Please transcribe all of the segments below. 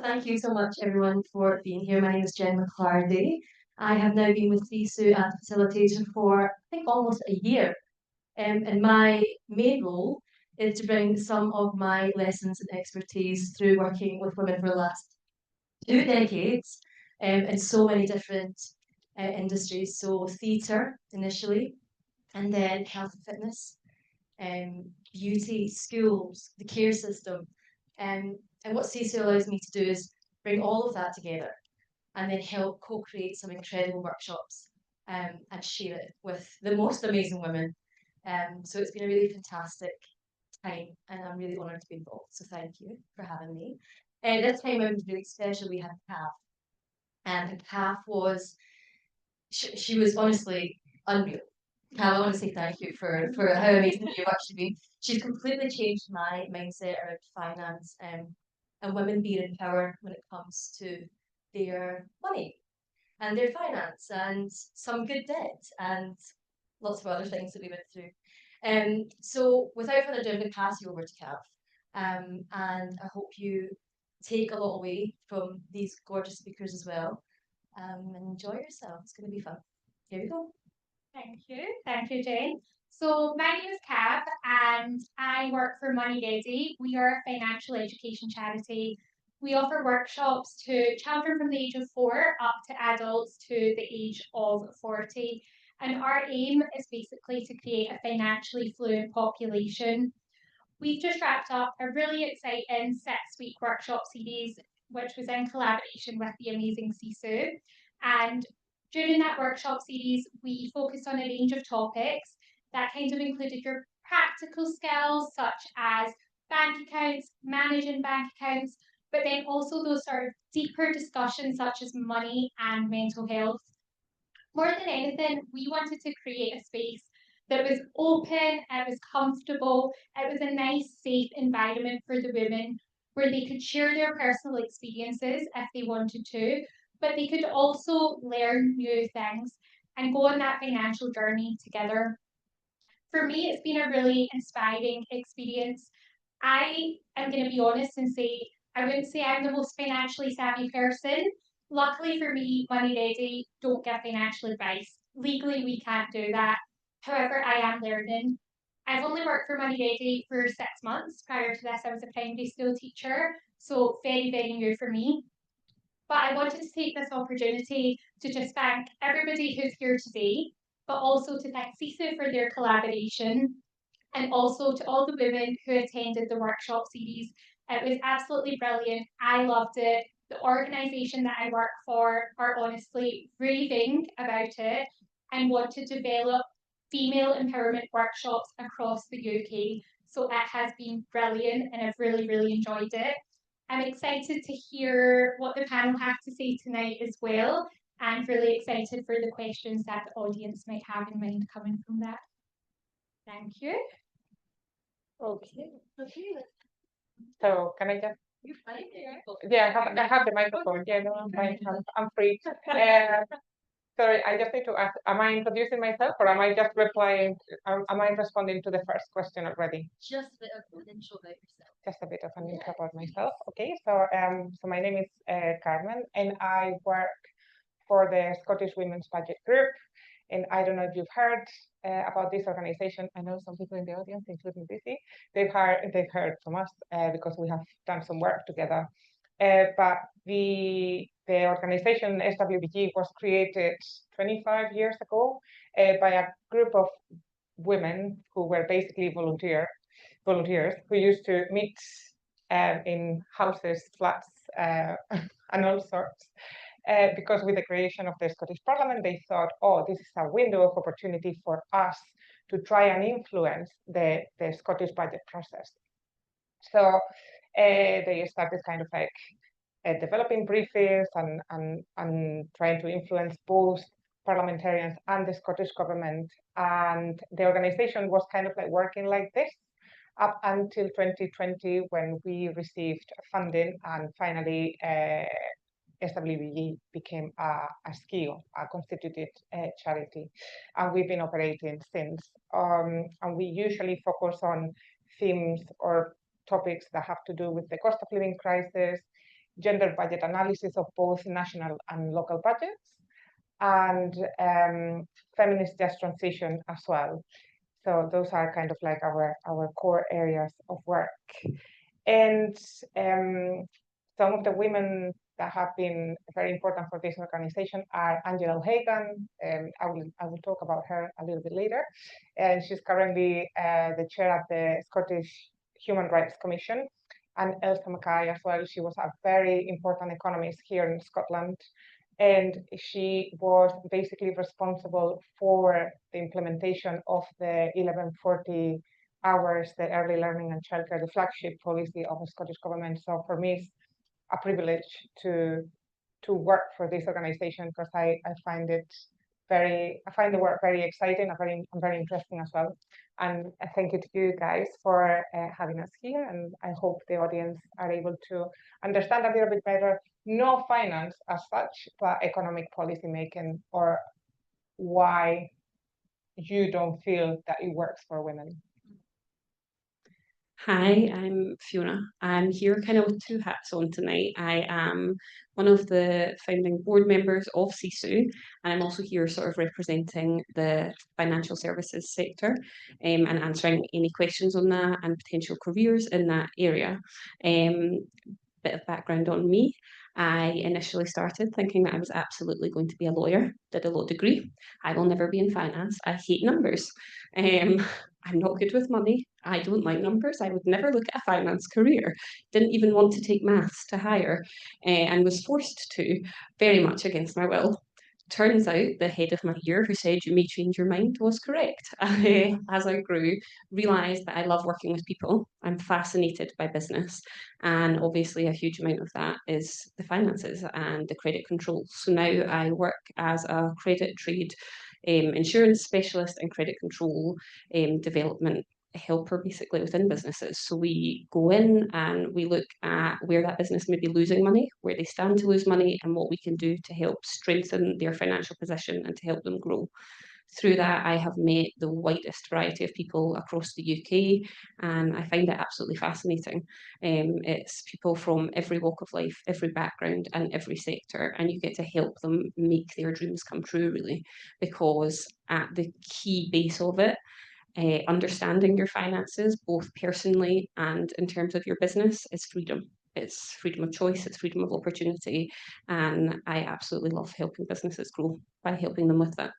thank you so much, everyone, for being here. My name is Jen McClardy. I have now been with SISU as a facilitator for, I think, almost a year. And my main role is to bring some of my lessons and expertise through working with women for the last 2 decades in so many different industries. So, theatre initially, and then health and fitness, beauty, schools, the care system. And what CSO allows me to do is bring all of that together and then help co-create some incredible workshops and share it with the most amazing women. So it's been a really fantastic time and I'm really honoured to be involved. So thank you for having me. This time it was really special. We had Kath, and Kath was, she was honestly unreal. Cal, I want to say thank you for how amazing you've actually been. She's completely changed my mindset around finance and women being in power when it comes to their money and their finance and some good debt and lots of other things that we went through. So without further ado, I'm going to pass you over to Cav. And I hope you take a lot away from these gorgeous speakers as well. And enjoy yourself. It's going to be fun. Here we go. Thank you, Jane. So my name is Cab and I work for Money Ready. We are a financial education charity. We offer workshops to children from the age of 4 up to adults to the age of 40. And our aim is basically to create a financially fluent population. We've just wrapped up a really exciting 6-week workshop series, which was in collaboration with the amazing SISU. And during that workshop series, we focused on a range of topics that kind of included your practical skills, such as bank accounts, managing bank accounts, but then also those sort of deeper discussions such as money and mental health. More than anything, we wanted to create a space that was open, it was comfortable, it was a nice, safe environment for the women where they could share their personal experiences if they wanted to, but they could also learn new things and go on that financial journey together. For me, it's been a really inspiring experience. I am going to be honest and say, I wouldn't say I'm the most financially savvy person. Luckily for me, Money Ready don't give financial advice. Legally, we can't do that. However, I am learning. I've only worked for Money Ready for 6 months. Prior to this, I was a primary school teacher, so very, very new for me. But I wanted to take this opportunity to just thank everybody who's here today, but also to thank SISU for their collaboration, and also to all the women who attended the workshop series. It was absolutely brilliant. I loved it. The organisation that I work for are honestly raving about it and want to develop female empowerment workshops across the UK. So it has been brilliant and I've really, really enjoyed it. I'm excited to hear what the panel have to say tonight as well, and really excited for the questions that the audience might have in mind coming from that. Thank you. Okay. So can I just? Yeah, I have the microphone. Yeah, no, I'm free. Sorry, I just need to ask, am I introducing myself or am I just replying, am I responding to the first question already? Just a bit of an intro about yourself. Just a bit of an intro about myself. Okay, so my name is Carmen and I work for the Scottish Women's Budget Group. And I don't know if you've heard about this organization. I know some people in the audience, including Dizzy, they've heard from us because we have done some work together. But the organization SWBG was created 25 years ago by a group of women who were basically volunteers who used to meet in houses, flats, and all sorts. Because with the creation of the Scottish Parliament, they thought, oh, this is a window of opportunity for us to try and influence the Scottish budget process. So they started kind of like developing briefings and trying to influence both parliamentarians and the Scottish government. And the organization was kind of like working like this up until 2020 when we received funding and finally SWBG became a SKIO, a constituted charity, and we've been operating since. And we usually focus on themes or topics that have to do with the cost of living crisis, gender budget analysis of both national and local budgets, and feminist just transition as well. So those are kind of like our core areas of work. And some of the women that have been very important for this organization are Angela O'Hagan. I will talk about her a little bit later. And she's currently the chair of the Scottish Human Rights Commission. And Elsa Mackay as well. She was a very important economist here in Scotland. And she was basically responsible for the implementation of the 1140 hours, the early learning and childcare, the flagship policy of the Scottish Government. So for me, it's a privilege to work for this organization, because I find the work very exciting and very interesting as well. And thank you to you guys for having us here. And I hope the audience are able to understand a little bit better, no finance as such, but economic policy making, or why you don't feel that it works for women. Hi, I'm Fiona. I'm here kind of with two hats on tonight. I am one of the founding board members of SISU, and I'm also here sort of representing the financial services sector and answering any questions on that and potential careers in that area. Bit of background on me. I initially started thinking that I was absolutely going to be a lawyer, did a law degree. I will never be in finance. I hate numbers. I'm not good with money. I don't like numbers. I would never look at a finance career. Didn't even want to take maths to higher, and was forced to, very much against my will. Turns out the head of my year, who said you may change your mind, was correct. As I grew, realised that I love working with people. I'm fascinated by business, and obviously a huge amount of that is the finances and the credit control. So now I work as a credit trade insurance specialist and credit control development helper basically within businesses. So we go in and we look at where that business may be losing money, where they stand to lose money, and what we can do to help strengthen their financial position and to help them grow. Through that, I have met the widest variety of people across the UK, and I find it absolutely fascinating. It's people from every walk of life, every background, and every sector, and you get to help them make their dreams come true, really, because at the key base of it, understanding your finances, both personally and in terms of your business, is freedom. It's freedom of choice, it's freedom of opportunity, and I absolutely love helping businesses grow by helping them with that.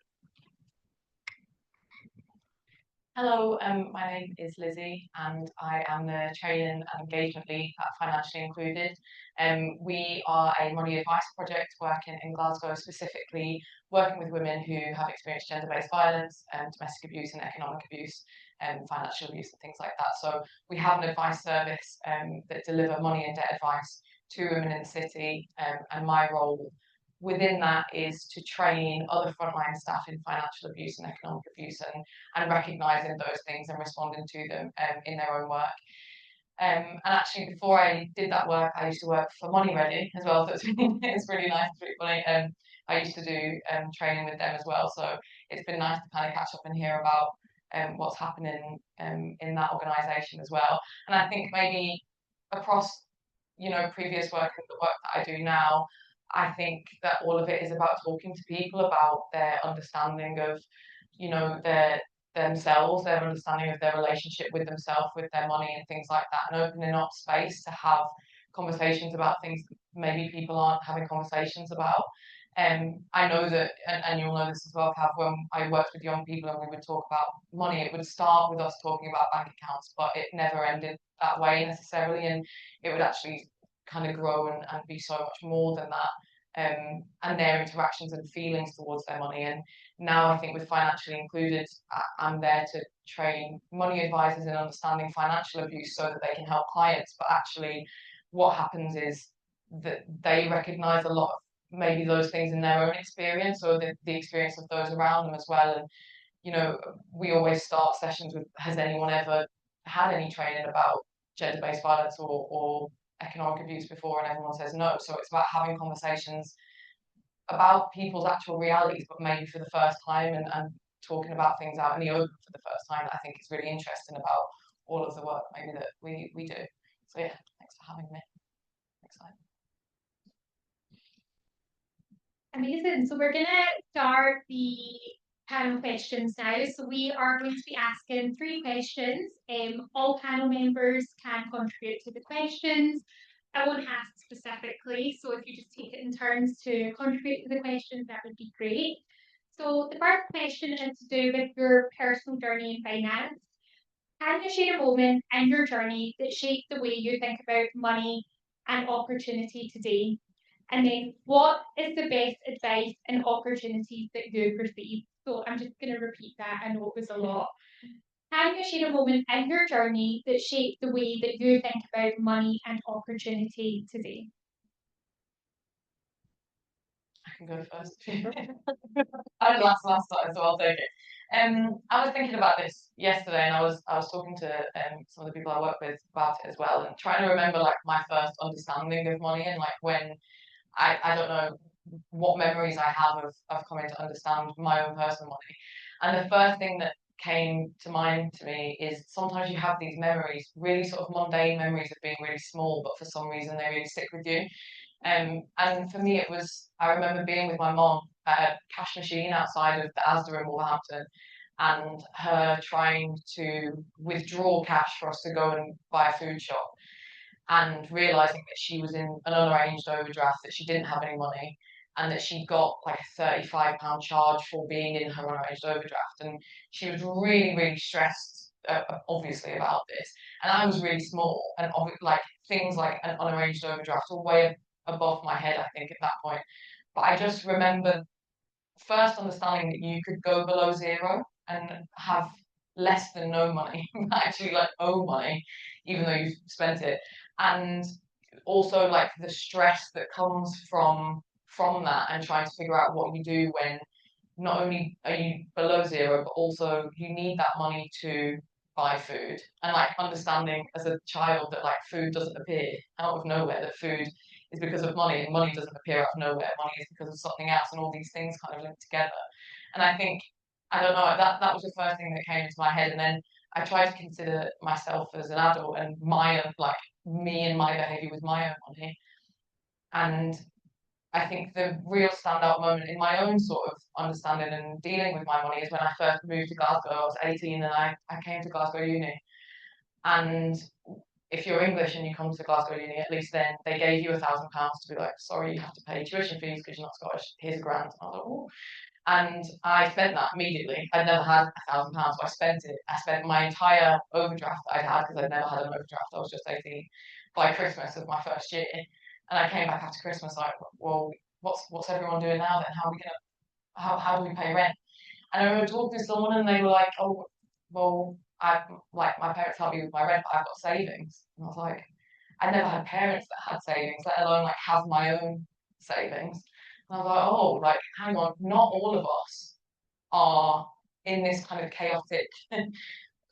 Hello, my name is Lizzie, and I am the training and engagement lead at Financially Included. We are a money advice project working in Glasgow, specifically working with women who have experienced gender-based violence, domestic abuse and economic abuse, financial abuse and things like that. So we have an advice service that deliver money and debt advice to women in the city, and my role within that is to train other frontline staff in financial abuse and economic abuse, and recognising those things and responding to them in their own work. And actually, before I did that work, I used to work for Money Ready as well. So it's really nice, it's really funny. I used to do training with them as well. So it's been nice to kind of catch up and hear about what's happening in that organisation as well. And I think maybe across, previous work and the work that I do now, I think that all of it is about talking to people about their understanding of, themselves, their understanding of their relationship with themselves, with their money and things like that, and opening up space to have conversations about things that maybe people aren't having conversations about. I know that, and you'll know this as well, Kav, when I worked with young people and we would talk about money, it would start with us talking about bank accounts, but it never ended that way necessarily, and it would actually kind of grow and be so much more than that, and their interactions and feelings towards their money. And now I think with Financially Included, I'm there to train money advisors in understanding financial abuse so that they can help clients. But actually, what happens is that they recognise a lot of maybe those things in their own experience, or the experience of those around them as well. And we always start sessions with, has anyone ever had any training about gender-based violence or economic abuse before? And everyone says no. So it's about having conversations about people's actual realities, but maybe for the first time, and talking about things out in the open for the first time. I think it's really interesting about all of the work maybe that we do. So yeah, thanks for having me. Exciting. Amazing. So we're going to start the panel questions now. So we are going to be asking 3 questions. All panel members can contribute to the questions. I won't ask specifically, so if you just take it in turns to contribute to the questions, that would be great. So the first question is to do with your personal journey in finance. Can you share a moment in your journey that shaped the way you think about money and opportunity today? And then what is the best advice and opportunities that you've received? So I'm just going to repeat that. I know it was a lot. Can you share a moment in your journey that shaped the way that you think about money and opportunity today? I can go first. I'm last starter, so I'll take it. I was thinking about this yesterday, and I was talking to some of the people I work with about it as well, and trying to remember like my first understanding of money, and like when I don't know what memories I have of coming to understand my own personal money. And the first thing that came to mind to me is sometimes you have these memories, really sort of mundane memories of being really small, but for some reason they really stick with you. And for me, it was, I remember being with my mom at a cash machine outside of the Asda in Wolverhampton, and her trying to withdraw cash for us to go and buy a food shop, and realizing that she was in an unarranged overdraft, that she didn't have any money, and that she got like a £35 charge for being in her unarranged overdraft. And she was really, really stressed, obviously, about this. And I was really small, and like things like an unarranged overdraft were way above my head, I think, at that point. But I just remember first understanding that you could go below zero and have less than no money, actually like owe money, even though you've spent it. And also like the stress that comes from that, and trying to figure out what you do when not only are you below zero, but also you need that money to buy food. And like understanding as a child that like food doesn't appear out of nowhere, that food is because of money, and money doesn't appear out of nowhere, money is because of something else, and all these things kind of linked together. And I think, I don't know, that was the first thing that came into my head. And then I tried to consider myself as an adult and my own, like me and my behavior with my own money. And I think the real standout moment in my own sort of understanding and dealing with my money is when I first moved to Glasgow. I was 18 and I came to Glasgow Uni. And if you're English and you come to Glasgow Uni, at least then they gave you £1,000 to be like, sorry, you have to pay tuition fees because you're not Scottish. Here's a grant. And I was like, oh. And I spent that immediately. I'd never had £1,000, so I spent it. I spent my entire overdraft that I'd had, because I'd never had an overdraft. I was just 18 by Christmas of my first year. And I came back after Christmas like, well, what's everyone doing now then? How are we gonna how do we pay rent? And I remember talking to someone, and they were like, oh, well, I like my parents help me with my rent, but I've got savings. And I was like, I never had parents that had savings, let alone like have my own savings. And I was like, oh, like hang on, not all of us are in this kind of chaotic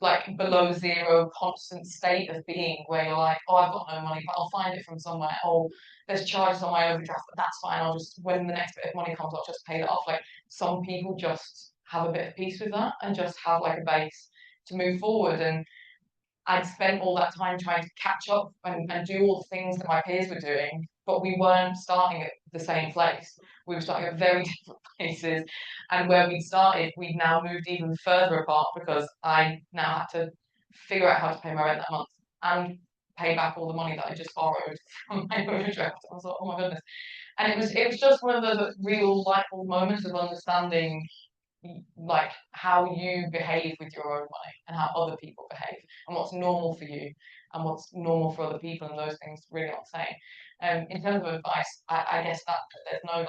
like below zero constant state of being, where you're like, oh, I've got no money, but I'll find it from somewhere. Oh, there's charges on my overdraft, but that's fine. I'll just, when the next bit of money comes, I'll just pay it off. Like some people just have a bit of peace with that and just have like a base to move forward. And I'd spent all that time trying to catch up and do all the things that my peers were doing, but we weren't starting at the same place. We were starting at very different places. And where we'd started, we'd now moved even further apart, because I now had to figure out how to pay my rent that month and pay back all the money that I just borrowed from my overdraft. I was like, oh my goodness. And it was just one of those real light bulb moments of understanding like how you behave with your own money and how other people behave, and what's normal for you and what's normal for other people, and those things really aren't the same. In terms of advice, I guess that there's no like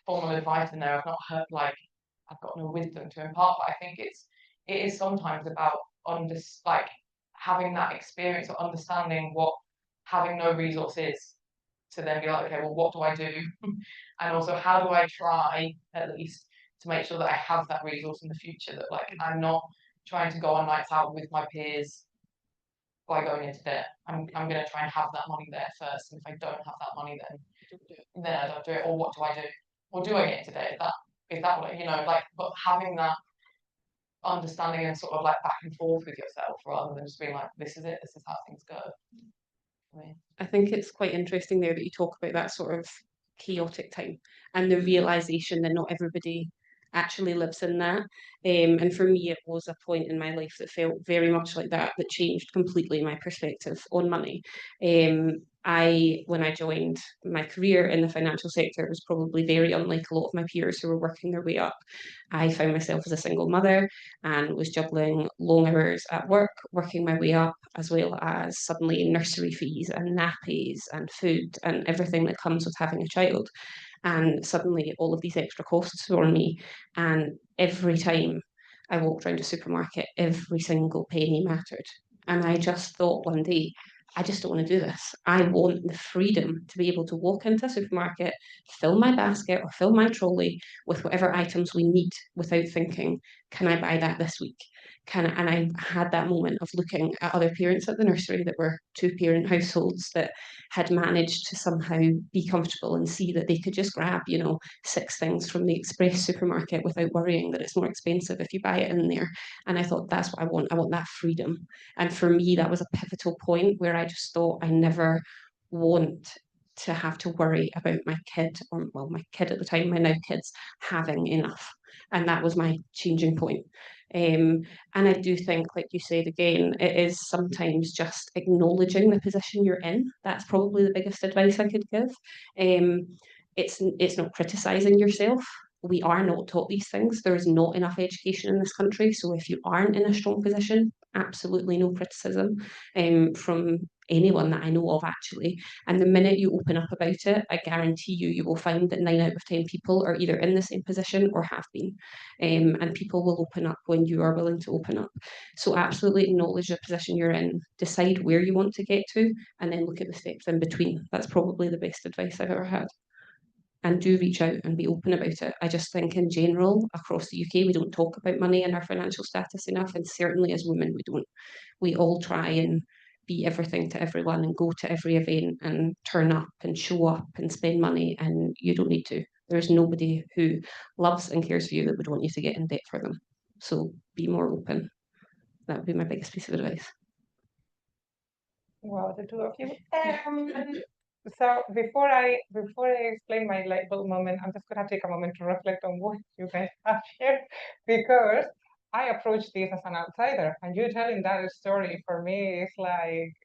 formal advice in there. I've not heard like I've got no wisdom to impart, but I think it is sometimes about like having that experience of understanding what having no resource is, to then be like, okay, well, what do I do? And also, how do I try at least to make sure that I have that resource in the future, that like I'm not trying to go on nights out with my peers by going into debt. I'm going to try and have that money there first, and if I don't have that money, then I don't do it. Or what do I do? Or do I get into debt? Is that what, like, but having that understanding and sort of like back and forth with yourself, rather than just being like, this is it, this is how things go. I think it's quite interesting there that you talk about that sort of chaotic time, and the realization that not everybody actually lives in that. And for me, it was a point in my life that felt very much like that changed completely my perspective on money. When I joined my career in the financial sector, was probably very unlike a lot of my peers who were working their way up. I found myself as a single mother and was juggling long hours at work, working my way up, as well as suddenly nursery fees and nappies and food and everything that comes with having a child. And suddenly all of these extra costs were on me. And every time I walked around a supermarket, every single penny mattered. And I just thought one day, I just don't want to do this. I want the freedom to be able to walk into a supermarket, fill my basket or fill my trolley with whatever items we need without thinking, can I buy that this week? And I had that moment of looking at other parents at the nursery that were two-parent households that had managed to somehow be comfortable and see that they could just grab, 6 things from the express supermarket without worrying that it's more expensive if you buy it in there. And I thought, that's what I want. I want that freedom. And for me, that was a pivotal point where I just thought, I never want to have to worry about my kid, or well, my kid at the time, my now kids, having enough. And that was my changing point. And I do think, like you said again, it is sometimes just acknowledging the position you're in. That's probably the biggest advice I could give. It's not criticizing yourself. We are not taught these things. There is not enough education in this country. So if you aren't in a strong position, absolutely no criticism from anyone that I know of, actually. And the minute you open up about it, I guarantee you will find that 9 out of 10 people are either in the same position or have been. And people will open up when you are willing to open up. So absolutely acknowledge the position you're in, decide where you want to get to, and then look at the steps in between. That's probably the best advice I've ever had. And do reach out and be open about it. I just think in general, across the UK, we don't talk about money and our financial status enough. And certainly as women, we don't. We all try and be everything to everyone and go to every event and turn up and show up and spend money. And you don't need to. There's nobody who loves and cares for you that would want you to get in debt for them. So be more open. That would be my biggest piece of advice. Wow, the two of you. So before I explain my light bulb moment, I'm just gonna take a moment to reflect on what you guys have here, because I approach this as an outsider, and you telling that story for me is like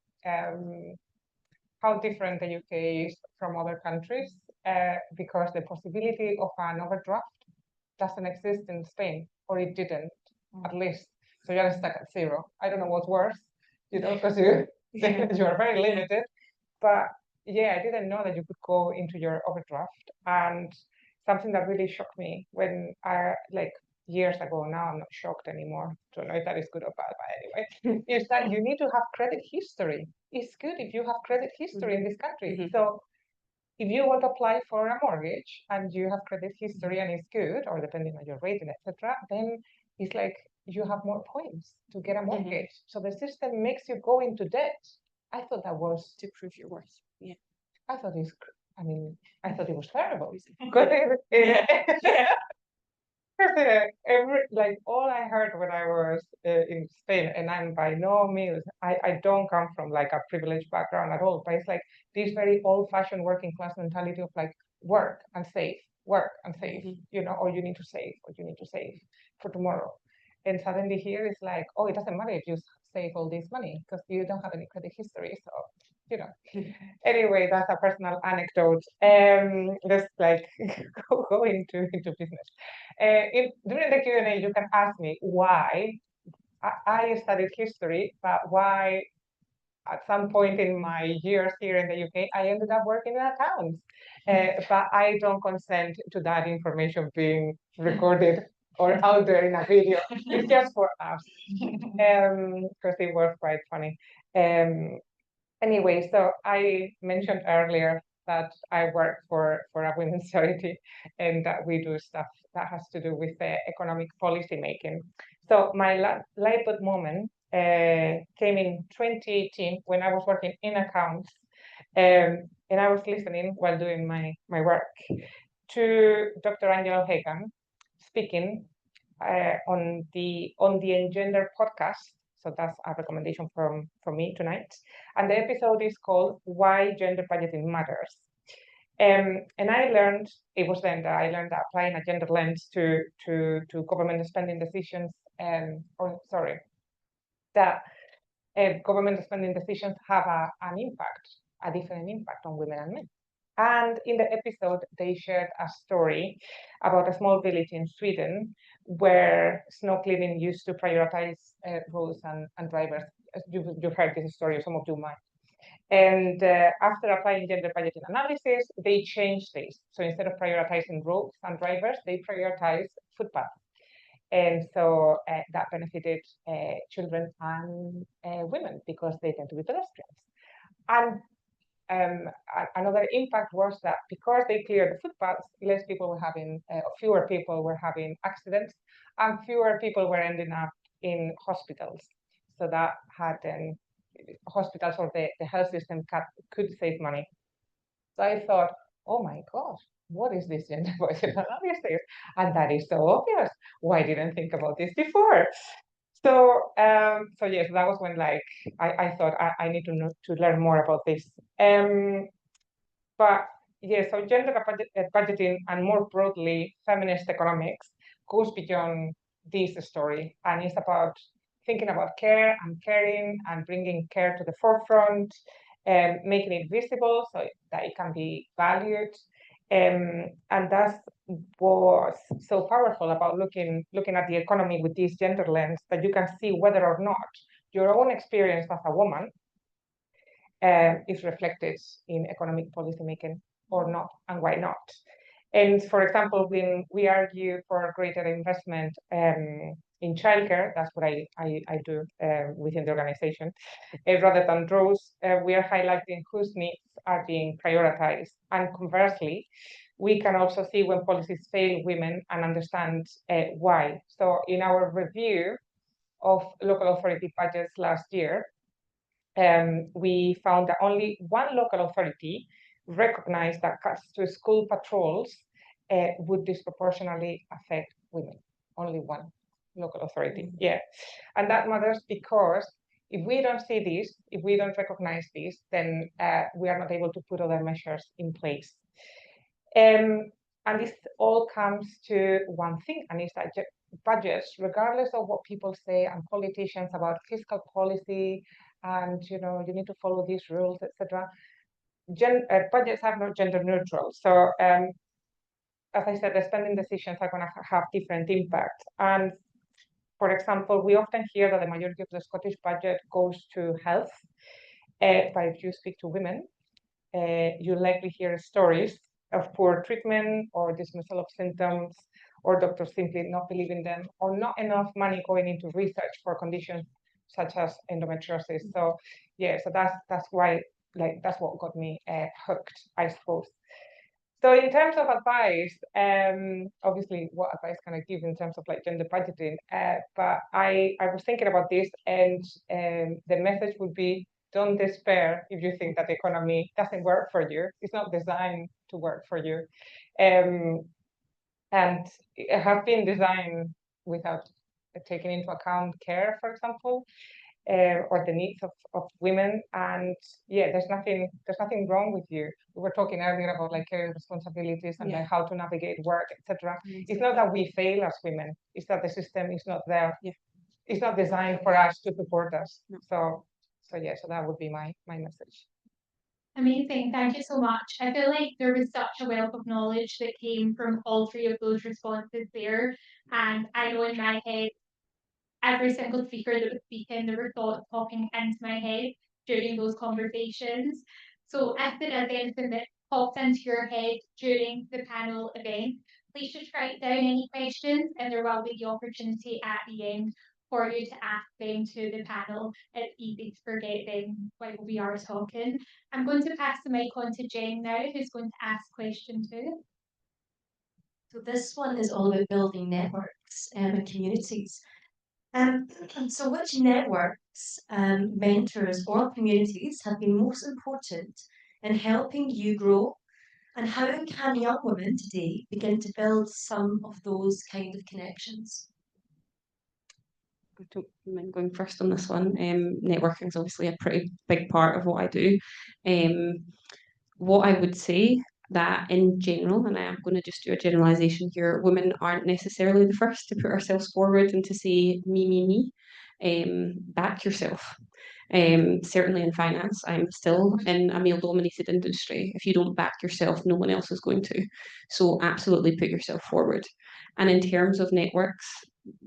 how different the UK is from other countries, because the possibility of an overdraft doesn't exist in Spain, or it didn't, at least. So you're stuck at zero. I don't know what's worse, because you are very limited. But yeah, I didn't know that you could go into your overdraft. And something that really shocked me when like years ago, now I'm not shocked anymore. Don't know if that is good or bad, but anyway, is that you need to have credit history. It's good if you have credit history in this country. So if you want to apply for a mortgage and you have credit history and it's good, or depending on your rating, etc., then it's like you have more points to get a mortgage. So the system makes you go into debt. I thought that was to prove your worth. Yeah. I thought it was terrible. All I heard when I was in Spain, and I'm by no means, I don't come from like a privileged background at all, but it's like this very old-fashioned working class mentality of like work and save, or you need to save, for tomorrow. And suddenly here it's like, oh, it doesn't matter if you save all this money because you don't have any credit history. So, anyway, that's a personal anecdote. Let's like go into business. During the Q&A, you can ask me why I studied history, but why at some point in my years here in the UK, I ended up working in accounts. But I don't consent to that information being recorded or out there in a video. It's just for us, because it was quite funny. Anyway, so I mentioned earlier that I work for a women's charity and that we do stuff that has to do with economic policy making. So my light bulb moment came in 2018 when I was working in accounts, and I was listening while doing my work to Dr. Angela Hagan speaking on the Engender podcast. So that's a recommendation from me tonight. And the episode is called Why Gender Budgeting Matters. And I learned, it was then that I learned that applying a gender lens to government spending decisions, that government spending decisions have an impact, a different impact on women and men. And in the episode, they shared a story about a small village in Sweden where snow clearing used to prioritize roads and drivers. You've heard this story, some of you might. And after applying gender budgeting analysis, they changed this. So instead of prioritizing roads and drivers, they prioritized footpaths. And so that benefited children and women because they tend to be pedestrians. And another impact was that because they cleared the footpaths, fewer people were having accidents, and fewer people were ending up in hospitals. So that had hospitals or the health system could save money. So I thought, oh my gosh, what is this gender budget analysis? And that is so obvious. Why didn't I think about this before? So, yes, that was when I thought I need to learn more about this. But yeah, so gender budgeting and more broadly feminist economics goes beyond this story, and it's about thinking about care and caring and bringing care to the forefront and making it visible so that it can be valued. And that's what's so powerful about looking at the economy with this gender lens, that you can see whether or not your own experience as a woman is reflected in economic policy making or not, and why not. And for example, when we argue for greater investment in childcare, that's what I do within the organization, rather than roles, we are highlighting whose needs are being prioritized. And conversely, we can also see when policies fail women and understand why. So in our review of local authority budgets last year, we found that only one local authority recognized that cuts to school patrols would disproportionately affect women. Only one local authority, yeah. And that matters because if we don't see this, if we don't recognize this, then we are not able to put other measures in place. And this all comes to one thing, and it's that budgets, regardless of what people say and politicians about fiscal policy, and you need to follow these rules, etc. Budgets are not gender neutral. So as I said, the spending decisions are going to have different impacts. And for example, we often hear that the majority of the Scottish budget goes to health. But if you speak to women, you likely hear stories of poor treatment or dismissal of symptoms, or doctors simply not believing them, or not enough money going into research for conditions such as endometriosis. So yeah, so that's why, that's what got me hooked, I suppose. So in terms of advice, obviously, what advice can I give in terms of gender budgeting? But I was thinking about this, and the message would be: don't despair if you think that the economy doesn't work for you. It's not designed to work for you, and it has been designed without taking into account care, for example, or the needs of women. And yeah, there's nothing wrong with you. We were talking earlier about caring responsibilities and how to navigate work, etc. It's not that we fail as women, it's that the system is not there. It's not designed for us to support us. So that would be my message. Amazing, thank you so much. I feel like there was such a wealth of knowledge that came from all three of those responses there. And I know in my head, every single speaker that was speaking, there were thoughts popping into my head during those conversations. So if there is anything that pops into your head during the panel event, please just write down any questions, and there will be the opportunity at the end for you to ask them to the panel. It's easy to forget them while we are talking. I'm going to pass the mic on to Jen now, who's going to ask question 2. So this one is all about building networks and communities. So which networks, mentors or communities have been most important in helping you grow? And how can young women today begin to build some of those kind of connections? I don't mind going first on this one. Networking is obviously a pretty big part of what I do. What I would say that in general, and I am going to just do a generalization here, women aren't necessarily the first to put ourselves forward and to say me. Back yourself. Certainly in finance, I'm still in a male-dominated industry. If you don't back yourself, no one else is going to. So absolutely put yourself forward. And in terms of networks,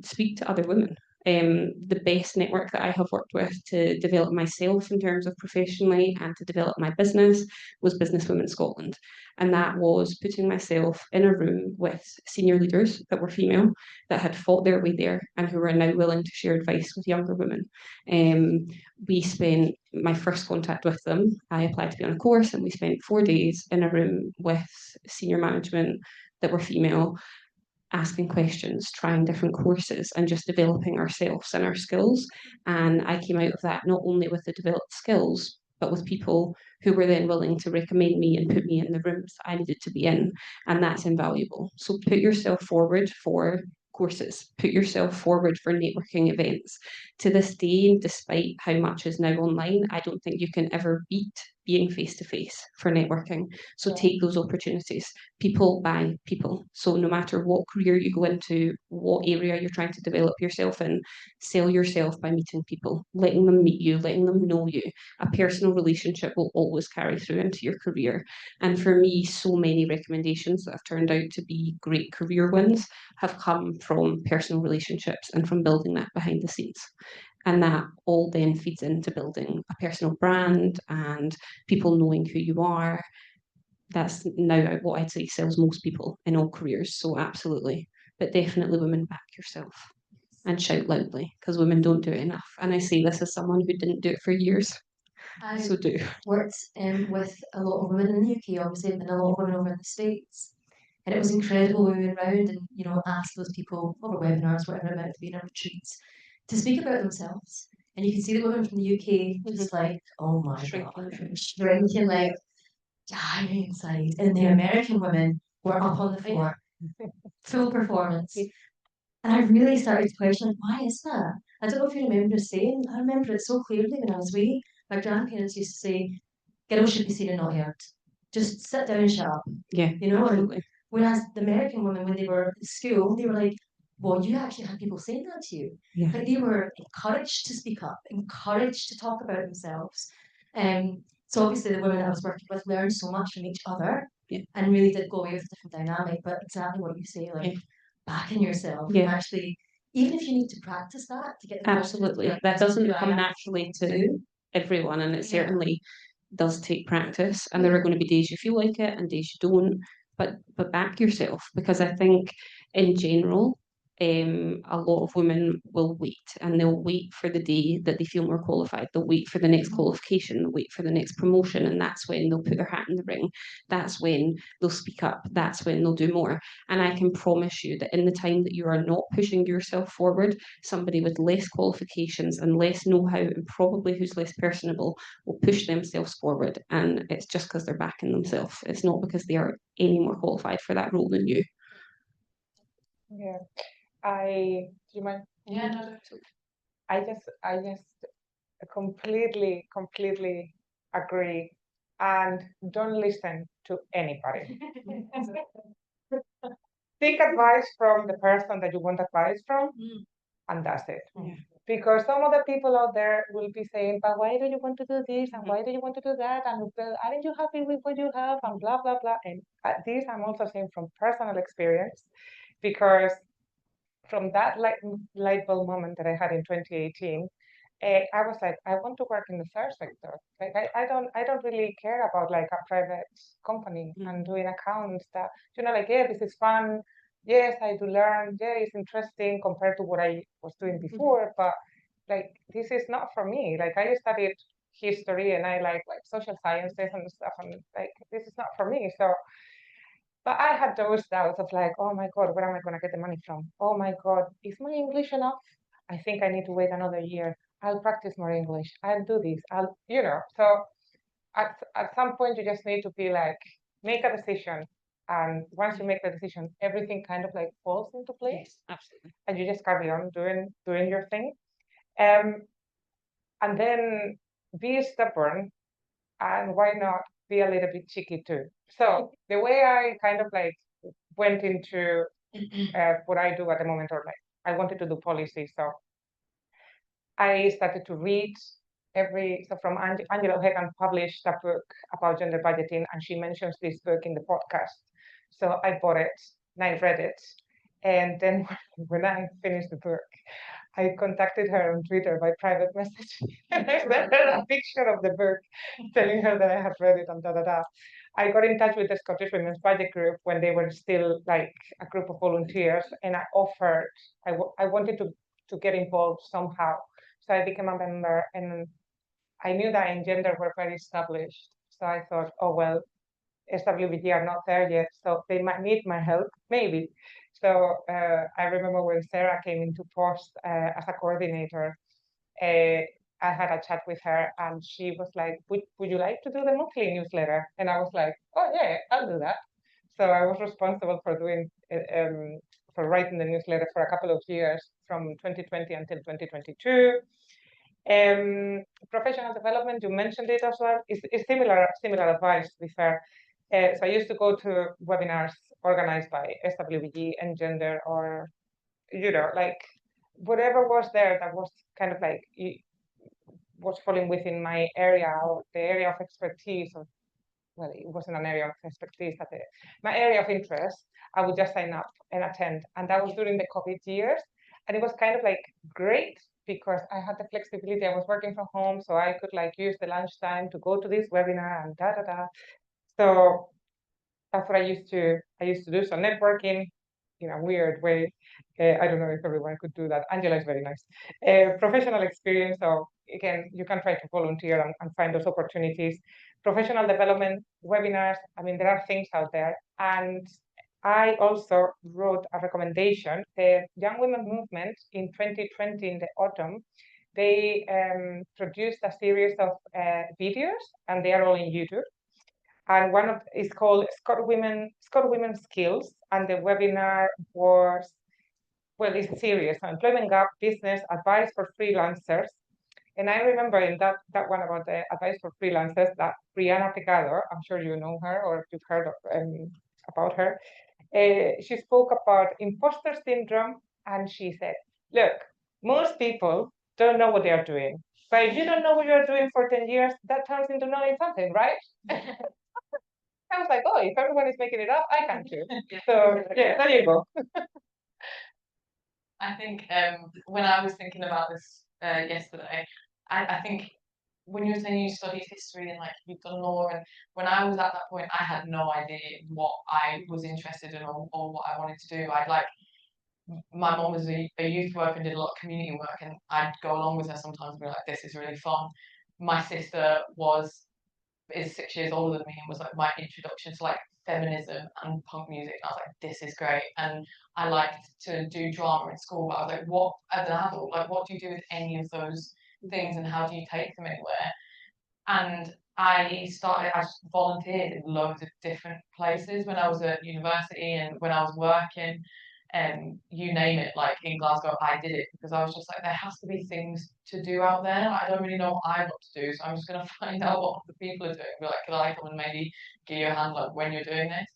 speak to other women. The best network that I have worked with to develop myself in terms of professionally and to develop my business was Business Women Scotland. And that was putting myself in a room with senior leaders that were female, that had fought their way there and who are now willing to share advice with younger women. We spent my first contact with them. I applied to be on a course and we spent 4 days in a room with senior management that were female, asking questions, trying different courses, and just developing ourselves and our skills. And I came out of that not only with the developed skills, but with people who were then willing to recommend me and put me in the rooms that I needed to be in. And that's invaluable. So put yourself forward for courses, put yourself forward for networking events. To this day, despite how much is now online, I don't think you can ever beat being face to face for networking. So take those opportunities. People buy people. So no matter what career you go into, what area you're trying to develop yourself in, sell yourself by meeting people, letting them meet you, letting them know you. A personal relationship will always carry through into your career. And for me, so many recommendations that have turned out to be great career wins have come from personal relationships and from building that behind the scenes. And that all then feeds into building a personal brand and people knowing who you are. That's now what I'd say sells most people in all careers. So absolutely, but definitely women, back yourself and shout loudly, because women don't do it enough. And I say this as someone who didn't do it for years. So do. Worked with a lot of women in the UK, obviously, and a lot of women over in the States. And it was incredible when we went round and, asked those people over webinars, whatever it might have been, or retreats, to speak about themselves. And you can see the women from the UK just like, oh my God, shrinking, like dying inside. And the American women were up on the floor, full performance. And I really started to question, why is that? I don't know if you remember saying, I remember it so clearly when I was wee. My grandparents used to say, girls should be seen and not heard. Just sit down and shut up. Yeah, And whereas the American women, when they were at school, they were like, well, you actually had people saying that to you. Yeah. Like they were encouraged to speak up, encouraged to talk about themselves. So obviously the women that I was working with learned so much from each other and really did go away with a different dynamic. But exactly what you say, like backing yourself and actually, even if you need to practice that to get the absolutely, that doesn't come naturally to everyone, and it certainly does take practice. And there are going to be days you feel like it and days you don't. But back yourself, because I think in general, a lot of women will wait, and they'll wait for the day that they feel more qualified. They'll wait for the next qualification, they'll wait for the next promotion, and that's when they'll put their hat in the ring. That's when they'll speak up. That's when they'll do more. And I can promise you that in the time that you are not pushing yourself forward, somebody with less qualifications and less know-how, and probably who's less personable, will push themselves forward. And it's just because they're backing themselves. It's not because they are any more qualified for that role than you. Yeah. Do you mind? Yeah, no. I just completely agree, and don't listen to anybody. Take advice from the person that you want advice from, and that's it. Because some other people out there will be saying, but why do you want to do this? And why do you want to do that? And aren't you happy with what you have? And blah, blah, blah. And this I'm also saying from personal experience, because from that light bulb moment that I had in 2018, I was like, I want to work in the third sector. Like I don't really care about like a private company and doing accounts that, like, yeah, this is fun. Yes, I do learn. Yeah, it's interesting compared to what I was doing before, but like this is not for me. Like I studied history and I like social sciences and stuff, and like this is not for me. So but I had those doubts of like, oh my God, where am I going to get the money from? Oh my God, is my English enough? I think I need to wait another year. I'll practice more English. I'll do this. So at some point you just need to be like, make a decision. And once you make the decision, everything kind of like falls into place. Yes, absolutely. And you just carry on doing your thing. And then be stubborn. And why not be a little bit cheeky too. So the way I kind of like went into what I do at the moment, or like I wanted to do policy, so I started to read so from Angela O'Hagan published a book about gender budgeting, and she mentions this book in the podcast. So I bought it and I read it. And then when I finished the book, I contacted her on Twitter by private message and I sent her a picture of the book telling her that I had read it and da da da. I got in touch with the Scottish Women's Budget Group when they were still like a group of volunteers, and I offered, I wanted to get involved somehow. So I became a member, and I knew that in gender were very established. So I thought, oh, well, SWBG are not there yet, so they might need my help, maybe. So I remember when Sarah came into post as a coordinator, I had a chat with her, and she was like, would you like to do the monthly newsletter? And I was like, oh yeah, I'll do that. So I was responsible for doing for writing the newsletter for a couple of years from 2020 until 2022. Professional development, you mentioned it as well, is similar advice, to be fair. So I used to go to webinars organized by SWBG and gender, or, like whatever was there that was kind of like was falling within my area, or the area of expertise, or well, it wasn't an area of expertise, but my area of interest. I would just sign up and attend, and that was during the COVID years, and it was kind of like great because I had the flexibility. I was working from home, so I could like use the lunchtime to go to this webinar and da da da. So that's what I used to do. So networking in a weird way. I don't know if everyone could do that. Angela is very nice. Professional experience. So again, you can try to volunteer and find those opportunities. Professional development, webinars. I mean, there are things out there. And I also wrote a recommendation. The Young Women Movement in 2020 in the autumn, they produced a series of videos, and they are all in YouTube. And one of is called Scott Women Skills, and the webinar was, well, it's serious, employment gap business advice for freelancers. And I remember in that one about the advice for freelancers that Brianna Picado, I'm sure you know her or you've heard about her, she spoke about imposter syndrome, and she said, look, most people don't know what they are doing. But if you don't know what you're doing for 10 years, that turns into knowing something, right? I was like, oh, if everyone is making it up, I can too. So yeah, there you go. I think when I was thinking about this yesterday, I think when you were saying you studied history and like you've done law, and when I was at that point, I had no idea what I was interested in, or what I wanted to do. I'd like, my mom was a youth worker and did a lot of community work, and I'd go along with her sometimes and be like, this is really fun. My sister is 6 years older than me, and was like my introduction to like feminism and punk music. And I was like, this is great. And I liked to do drama in school, but I was like, what, as an adult, like what do you do with any of those things, and how do you take them anywhere? And I volunteered in loads of different places when I was at university and when I was working, and you name it, like in Glasgow, I did it because I was just like, there has to be things to do out there. I don't really know what I want to do, so I'm just going to find out what other people are doing. Be like, can I come and maybe give you a hand like when you're doing this?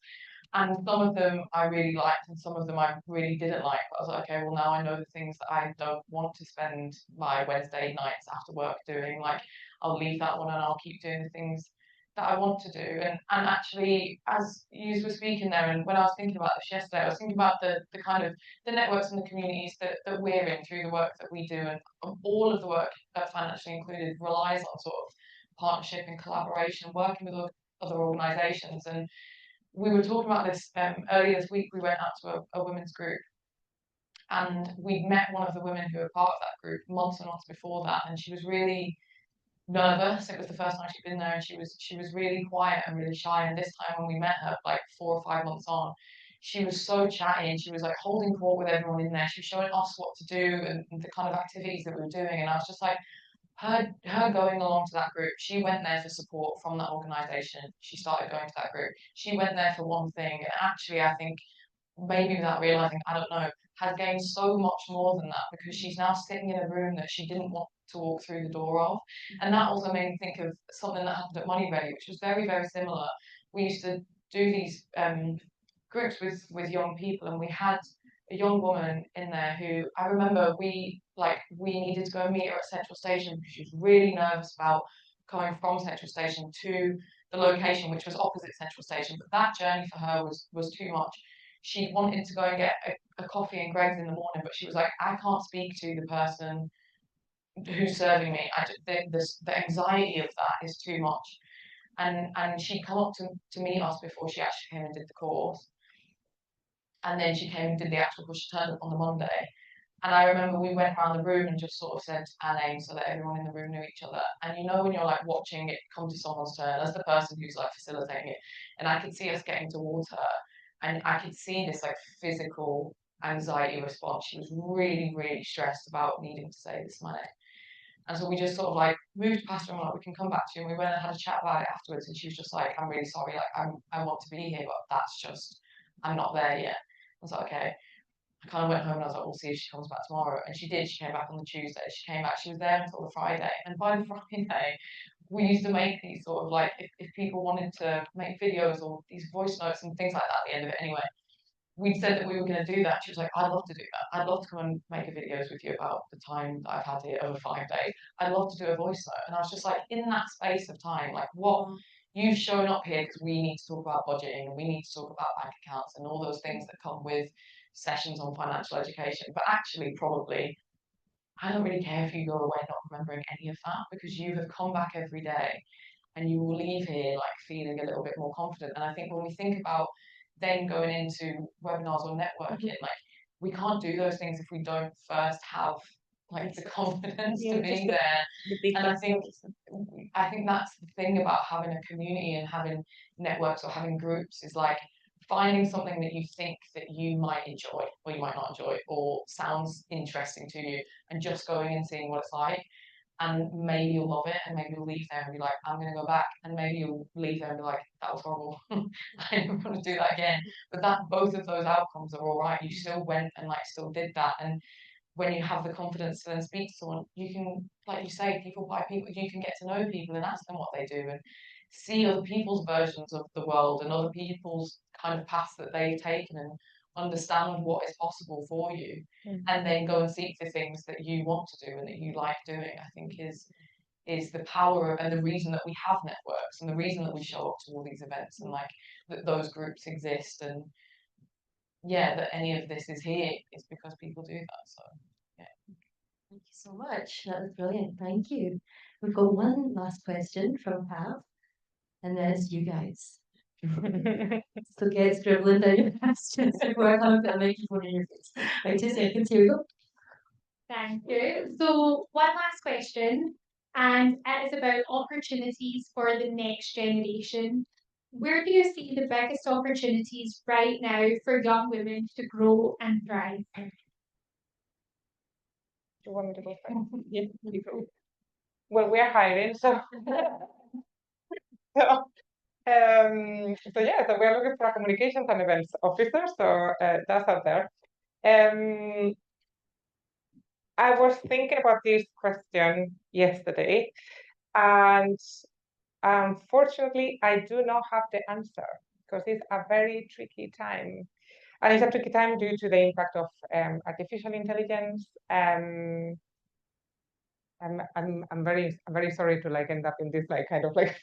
And some of them I really liked, and some of them I really didn't like. But I was like, okay, well now I know the things that I don't want to spend my Wednesday nights after work doing. Like, I'll leave that one and I'll keep doing the things that I want to do. And actually, as you were speaking there, and when I was thinking about this yesterday, I was thinking about the kind of the networks and the communities that we're in through the work that we do, and all of the work that Financially Included relies on sort of partnership and collaboration, working with other organisations. And we were talking about this earlier this week. We went out to a women's group, and we'd met one of the women who were part of that group months and months before that, and she was really nervous. It was the first time she'd been there, and she was really quiet and really shy. And this time when we met her, like 4 or 5 months on, she was so chatty, and she was like holding court with everyone in there. She was showing us what to do and the kind of activities that we were doing. And I was just like, her going along to that group, she went there for support from that organisation. She started going to that group. She went there for one thing, and actually, I think maybe without realizing, I don't know, has gained so much more than that, because she's now sitting in a room that she didn't want to walk through the door of. And that also made me think of something that happened at Money Ready, which was very, very similar. We used to do these groups with young people, and we had a young woman in there who I remember we needed to go and meet her at Central Station because she was really nervous about coming from Central Station to the location, which was opposite Central Station. But that journey for her was too much. She wanted to go and get a coffee and Greg's in the morning, but she was like, I can't speak to the person who's serving me. The anxiety of that is too much. And she'd come up to meet us before she actually came and did the course. And then she came and did the actual course. She turned up on the Monday. And I remember we went around the room and just sort of said our names so that everyone in the room knew each other. And you know when you're like watching it come to someone's turn as the person who's like facilitating it, and I could see us getting towards her, and I could see this like physical anxiety response. She was really, really stressed about needing to say this money. And so we just sort of like moved past her and like, we can come back to you. And we went and had a chat about it afterwards. And she was just like, I'm really sorry. Like, I want to be here, but that's just, I'm not there yet. I was like, okay. I kind of went home and I was like, we'll see if she comes back tomorrow. And she did. She came back on the Tuesday. She came back. She was there until the Friday. And by the Friday, we used to make these sort of like, if people wanted to make videos or these voice notes and things like that at the end of it anyway, we'd said that we were going to do that. She was like, I'd love to do that. I'd love to come and make a videos with you about the time that I've had here over 5 days. I'd love to do a voice note. And I was just like, in that space of time, like what you've shown up here because we need to talk about budgeting and we need to talk about bank accounts and all those things that come with sessions on financial education. But actually, probably, I don't really care if you go away not remembering any of that because you have come back every day and you will leave here like feeling a little bit more confident. And I think when we think about then going into webinars or networking, like we can't do those things if we don't first have like the confidence to be there. And I think that's the thing about having a community and having networks or having groups is like finding something that you think that you might enjoy or you might not enjoy or sounds interesting to you and just going and seeing what it's like. And maybe you'll love it, and maybe you'll leave there and be like, I'm going to go back. And maybe you'll leave there and be like, that was horrible. I never want to do that again. But that both of those outcomes are all right. You still went and like still did that. And when you have the confidence to then speak to someone, you can, like you say, people by people, you can get to know people and ask them what they do and see other people's versions of the world and other people's kind of paths that they've taken and understand what is possible for you, and then go and seek the things that you want to do and that you like doing. I think is the power and the reason that we have networks and the reason that we show up to all these events and like that those groups exist, and yeah, that any of this is here is because people do that. So yeah. Thank you so much. That was brilliant. Thank you. We've got one last question from Pav, and then it's you guys. So get scribbling down your questions before I come and put a microphone in your face. Right, 2 seconds. Here we go. Thank you. So one last question, and it is about opportunities for the next generation. Where do you see the biggest opportunities right now for young women to grow and thrive? Do you want me to go first? Yeah, you go. Well, we're hiring, so so so we're looking for a communications and events officer. So that's out there. I was thinking about this question yesterday, and unfortunately, I do not have the answer because it's a very tricky time. And it's a tricky time due to the impact of artificial intelligence. I'm very sorry to like end up in this like kind of like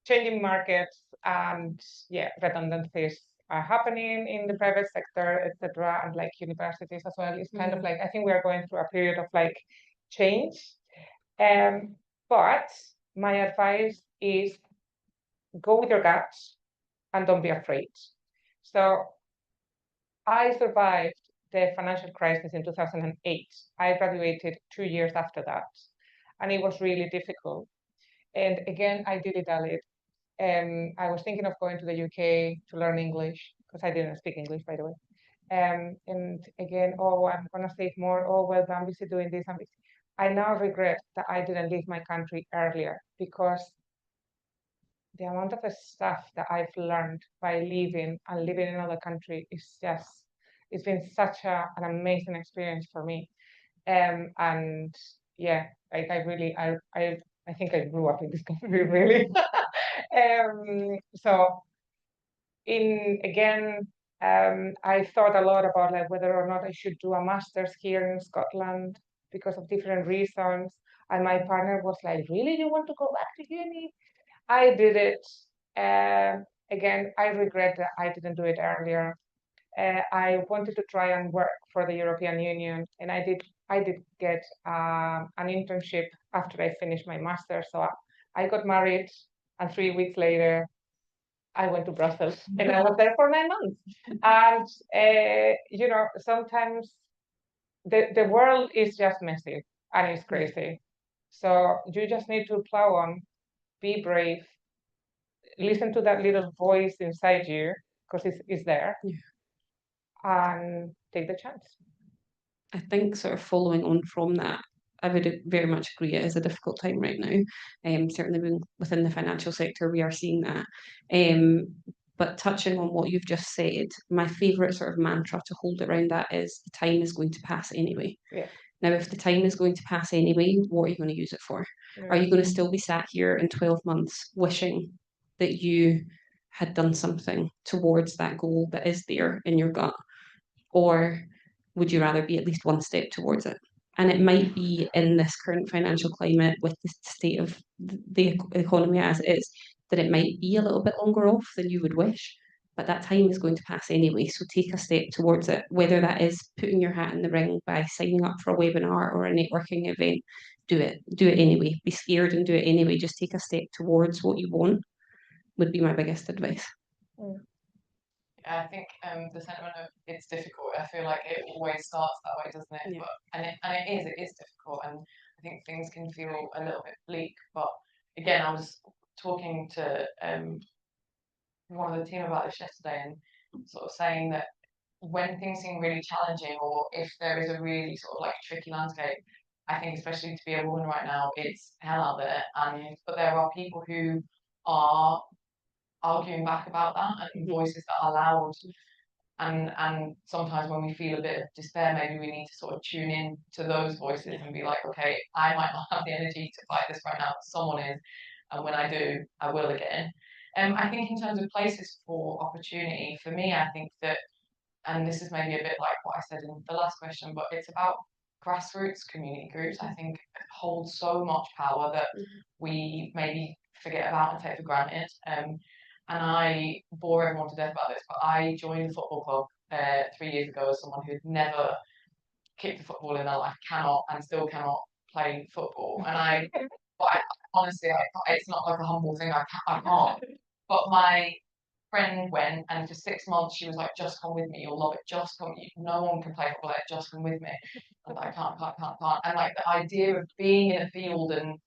changing markets, and yeah, redundancies are happening in the private sector, etc., and like universities as well. It's kind of like I think we are going through a period of like change. But my advice is go with your guts and don't be afraid. So I survived the financial crisis in 2008. I graduated 2 years after that, and it was really difficult. And again, I dilly-dallied. I was thinking of going to the UK to learn English because I didn't speak English, by the way. And again, oh, I'm gonna save more. Oh, well, I'm busy doing this. I now regret that I didn't leave my country earlier because the amount of stuff that I've learned by leaving and living in another country is just, it's been such an amazing experience for me. And yeah, like I think I grew up in this country really. So I thought a lot about like whether or not I should do a master's here in Scotland because of different reasons. And my partner was like, "Really, you want to go back to uni?" I did it. Again, I regret that I didn't do it earlier. I wanted to try and work for the European Union, and I did. I did get an internship after I finished my master. So I got married, and 3 weeks later, I went to Brussels, and I was there for 9 months. And sometimes the world is just messy and it's crazy. So you just need to plow on, be brave, listen to that little voice inside you because it's there, and take the chance. I think sort of following on from that, I would very much agree it is a difficult time right now. Certainly within the financial sector, we are seeing that. But touching on what you've just said, my favourite sort of mantra to hold around that is the time is going to pass anyway. Yeah. Now, if the time is going to pass anyway, what are you going to use it for? Are you going to still be sat here in 12 months wishing that you had done something towards that goal that is there in your gut? Or would you rather be at least one step towards it? And it might be in this current financial climate with the state of the economy as it is, that it might be a little bit longer off than you would wish, but that time is going to pass anyway. So take a step towards it, whether that is putting your hat in the ring by signing up for a webinar or a networking event. Do it anyway. Be scared and do it anyway. Just take a step towards what you want, would be my biggest advice. I think the sentiment of it's difficult, I feel like it always starts that way, doesn't it? Yeah. But it is difficult, and I think things can feel a little bit bleak. But again, I was talking to one of the team about this yesterday, and sort of saying that when things seem really challenging, or if there is a really sort of like tricky landscape, I think especially to be a woman right now, it's hell out there. But there are people who are arguing back about that, and voices that are loud. And sometimes when we feel a bit of despair, maybe we need to sort of tune in to those voices and be like, okay, I might not have the energy to fight this right now, but someone is, and when I do, I will again. I think in terms of places for opportunity, for me, I think that, and this is maybe a bit like what I said in the last question, but it's about grassroots community groups. I think hold so much power that we maybe forget about and take for granted. And I bore everyone to death about this, but I joined a football club 3 years ago as someone who'd never kicked a football in their life, cannot and still cannot play football. But I honestly, it's not like a humble thing. I can't. But my friend went, and for 6 months she was like, "Just come with me, you'll love it. Just come. No one can play football. Like, just come with me." I was like, "I can't." And like the idea of being in a field and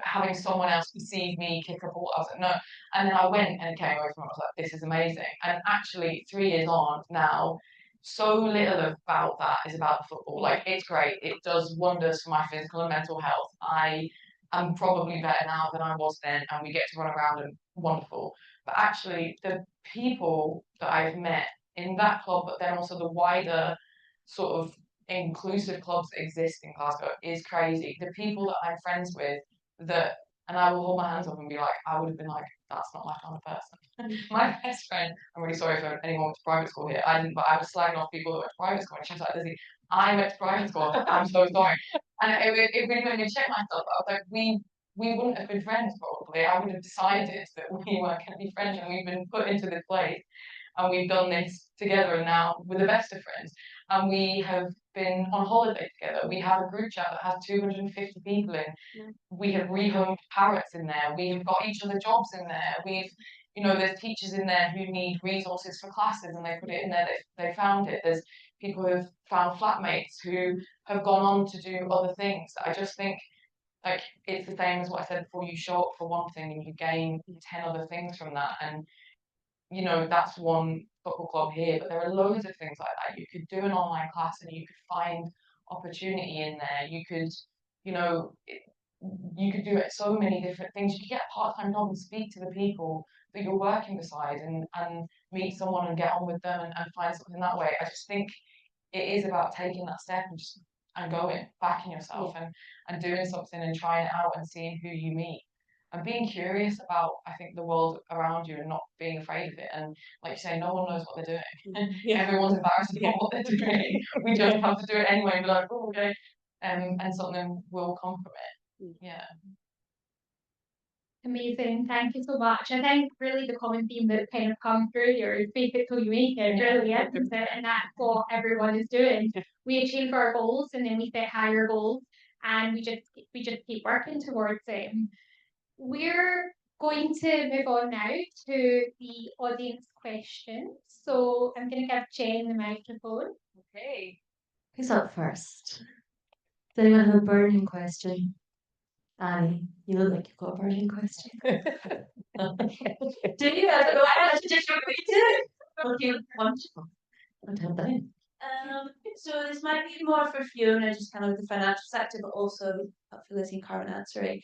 having someone else perceive me kick a ball, I was like, no. And then I went and it came away from it. I was like, this is amazing. And actually, 3 years on now, so little about that is about the football. Like, it's great. It does wonders for my physical and mental health. I am probably better now than I was then, and we get to run around and wonderful. But actually, the people that I've met in that club, but then also the wider sort of inclusive clubs that exist in Glasgow is crazy. The people that I'm friends with that, and I will hold my hands up and be like, I would have been like, that's not my kind of person. My best friend, I'm really sorry for anyone went to private school here. I didn't, but I was slagging off people that went to private school, and she was like, Lizzie, I went to private school. I'm so sorry. And it really made me check myself. I was like, we wouldn't have been friends probably. I would have decided that we weren't going to be friends, and we've been put into this place, and we've done this together, and now we're the best of friends. And we have been on holiday together. We have a group chat that has 250 people in. We have rehomed parrots in there. We have got each other jobs in there. There's teachers in there who need resources for classes, and they put it in there. They found it. There's people who have found flatmates who have gone on to do other things. I just think, like, it's the same as what I said before. You show up for one thing and you gain 10 other things from that. And that's one football club here, but there are loads of things like that. You could do an online class and you could find opportunity in there. You could, you could do it so many different things. You could get a part-time job and speak to the people that you're working beside, and meet someone and get on with them, and find something that way. I just think it is about taking that step and just and going, backing yourself and doing something and trying it out and seeing who you meet. And being curious about, I think, the world around you and not being afraid of it. And like you say, no one knows what they're doing. Everyone's embarrassed about what they're doing. We just have to do it anyway. Be like, oh, okay. And something will come from it. Yeah. Amazing, thank you so much. I think really the common theme that kind of come through here is fake it till you make it, really, isn't it? And that's what everyone is doing. We achieve our goals and then we set higher goals and we just keep working towards it. We're going to move on now to the audience questions. So I'm going to give Jen the microphone. Okay. Who's up first? Does anyone have a burning question? Annie, you look like you've got a burning question. Do you? I don't know. I actually just want me to. Okay, wonderful. I'll tell them. So this might be more for Fiona, just kind of the financial sector, but also for Lizzie and Carmen answering.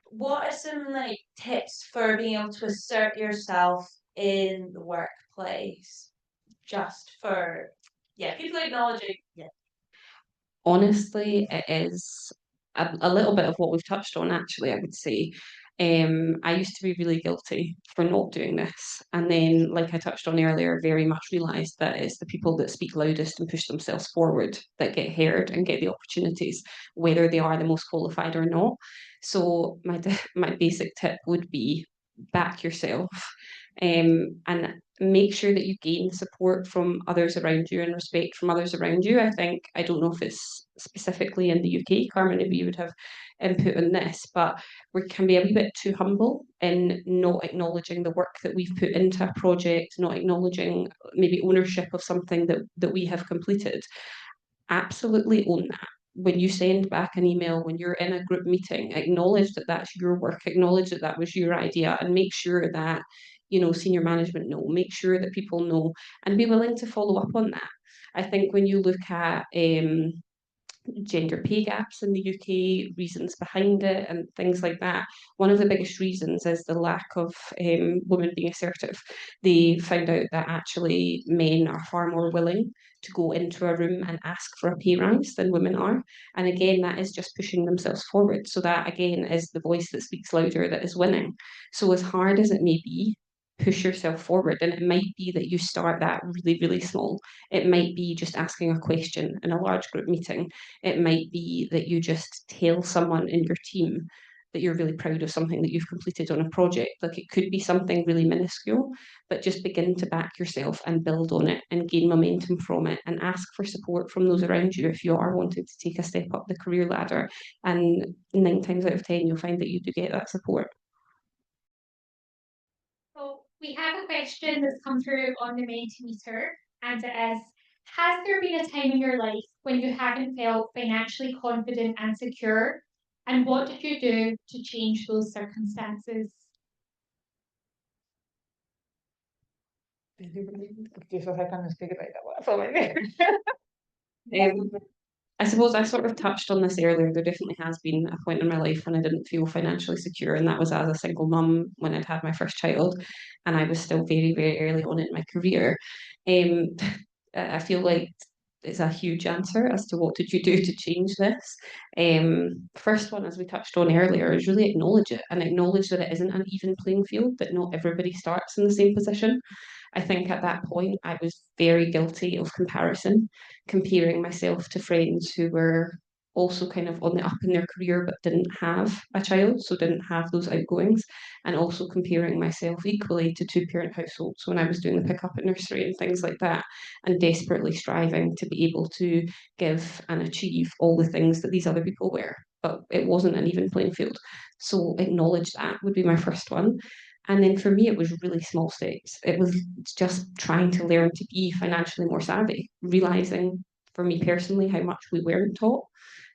What are some like tips for being able to assert yourself in the workplace? Just for people acknowledging. Yeah. Honestly, it is a little bit of what we've touched on, actually, I would say. I used to be really guilty for not doing this. And then, like I touched on earlier, very much realised that it's the people that speak loudest and push themselves forward that get heard and get the opportunities, whether they are the most qualified or not. So my basic tip would be back yourself, and make sure that you gain support from others around you and respect from others around you. I don't know if it's specifically in the UK, Carmen, maybe you would have input on this, but we can be a wee bit too humble in not acknowledging the work that we've put into a project, not acknowledging maybe ownership of something that we have completed. Absolutely own that. When you send back an email, when you're in a group meeting, acknowledge that that's your work, acknowledge that that was your idea, and make sure that senior management know, make sure that people know, and be willing to follow up on that. I think when you look at gender pay gaps in the UK, reasons behind it, and things like that. One of the biggest reasons is the lack of women being assertive. They found out that actually men are far more willing to go into a room and ask for a pay rise than women are. And again, that is just pushing themselves forward. So that again is the voice that speaks louder that is winning. So as hard as it may be, push yourself forward. And it might be that you start that really, really small. It might be just asking a question in a large group meeting. It might be that you just tell someone in your team that you're really proud of something that you've completed on a project. Like it could be something really minuscule, but just begin to back yourself and build on it and gain momentum from it and ask for support from those around you if you are wanting to take a step up the career ladder. And 9 times out of 10, you'll find that you do get that support. So we have a question that's come through on the Mentimeter, and it is, has there been a time in your life when you haven't felt financially confident and secure? And what did you do to change those circumstances? Jesus, I can't speak like that. So maybe. I suppose I sort of touched on this earlier. There definitely has been a point in my life when I didn't feel financially secure, and that was as a single mum when I'd had my first child, and I was still very, very early on in my career. I feel like it's a huge answer as to what did you do to change this. First one, as we touched on earlier, is really acknowledge it and acknowledge that it isn't an even playing field, that not everybody starts in the same position. I think at that point I was very guilty of comparison, comparing myself to friends who were also kind of on the up in their career but didn't have a child, so didn't have those outgoings, and also comparing myself equally to two-parent households when I was doing the pick-up at nursery and things like that, and desperately striving to be able to give and achieve all the things that these other people were. But it wasn't an even playing field. So acknowledge that would be my first one. And then for me, it was really small steps. It was just trying to learn to be financially more savvy, realizing for me personally how much we weren't taught,